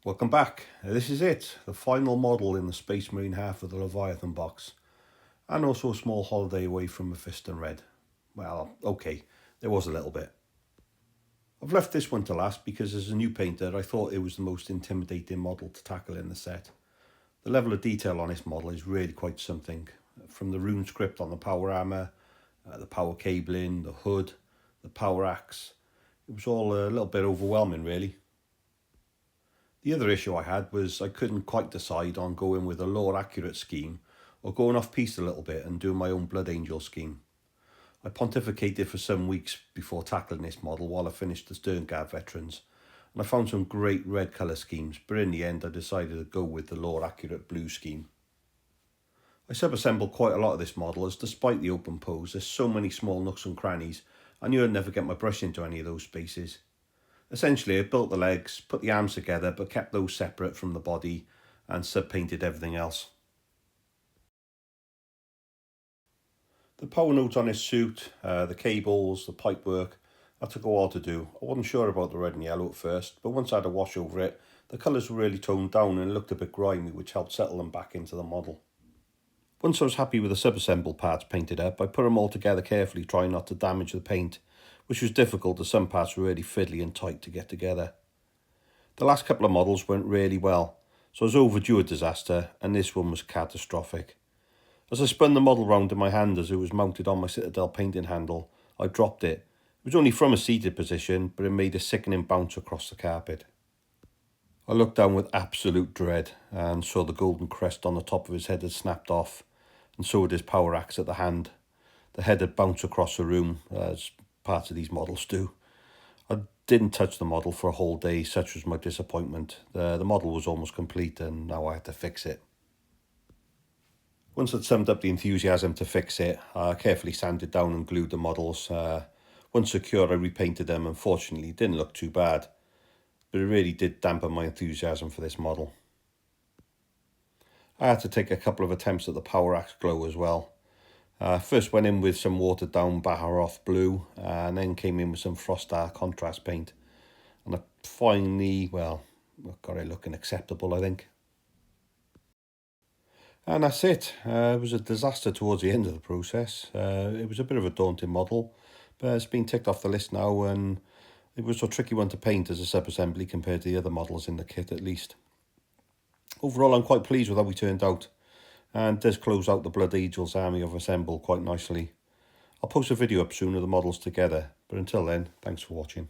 Welcome back. This is it, the final model in the Space Marine half of the Leviathan box, and also a small holiday away from Mephiston Red. Well, okay, there was a little bit. I've left this one to last because as a new painter I thought it was the most intimidating model to tackle in the set. The level of detail on this model is really quite something, from the rune script on the power armour, the power cabling, the hood, the power axe. It was all a little bit overwhelming really. The other issue I had was I couldn't quite decide on going with a lore accurate scheme or going off piste a little bit and doing my own Blood Angel scheme. I pontificated for some weeks before tackling this model while I finished the Stern Guard veterans, and I found some great red colour schemes, but in the end I decided to go with the lore accurate blue scheme. I sub-assembled quite a lot of this model as despite the open pose there's so many small nooks and crannies I knew I'd never get my brush into any of those spaces. Essentially, I built the legs, put the arms together, but kept those separate from the body and sub-painted everything else. The power nodes on his suit, the cables, the pipework, that took a while to do. I wasn't sure about the red and yellow at first, but once I had a wash over it, the colours were really toned down and it looked a bit grimy, which helped settle them back into the model. Once I was happy with the sub-assembled parts painted up, I put them all together carefully, trying not to damage the paint, which was difficult as some parts were really fiddly and tight to get together. The last couple of models went really well, so I was overdue a disaster, and this one was catastrophic. As I spun the model round in my hand as it was mounted on my Citadel painting handle, I dropped it. It was only from a seated position, but it made a sickening bounce across the carpet. I looked down with absolute dread and saw the golden crest on the top of his head had snapped off, and so had his power axe at the hand. The head had bounced across the room, as parts of these models do. I didn't touch the model for a whole day, such was my disappointment. The model was almost complete and now I had to fix it. Once I'd summed up the enthusiasm to fix it, I carefully sanded down and glued the models. Once secure, I repainted them and fortunately it didn't look too bad, but it really did dampen my enthusiasm for this model. I had to take a couple of attempts at the power axe glow as well. First went in with some watered down Baharoth blue and then came in with some Frostar contrast paint. And I finally, well, got it looking acceptable, I think. And that's it. It was a disaster towards the end of the process. It was a bit of a daunting model, but it's been ticked off the list now, and it was a tricky one to paint as a sub-assembly compared to the other models in the kit at least. Overall, I'm quite pleased with how we turned out, and does close out the Blood Angels army I've assembled quite nicely. I'll post a video up soon of the models together, but until then, thanks for watching.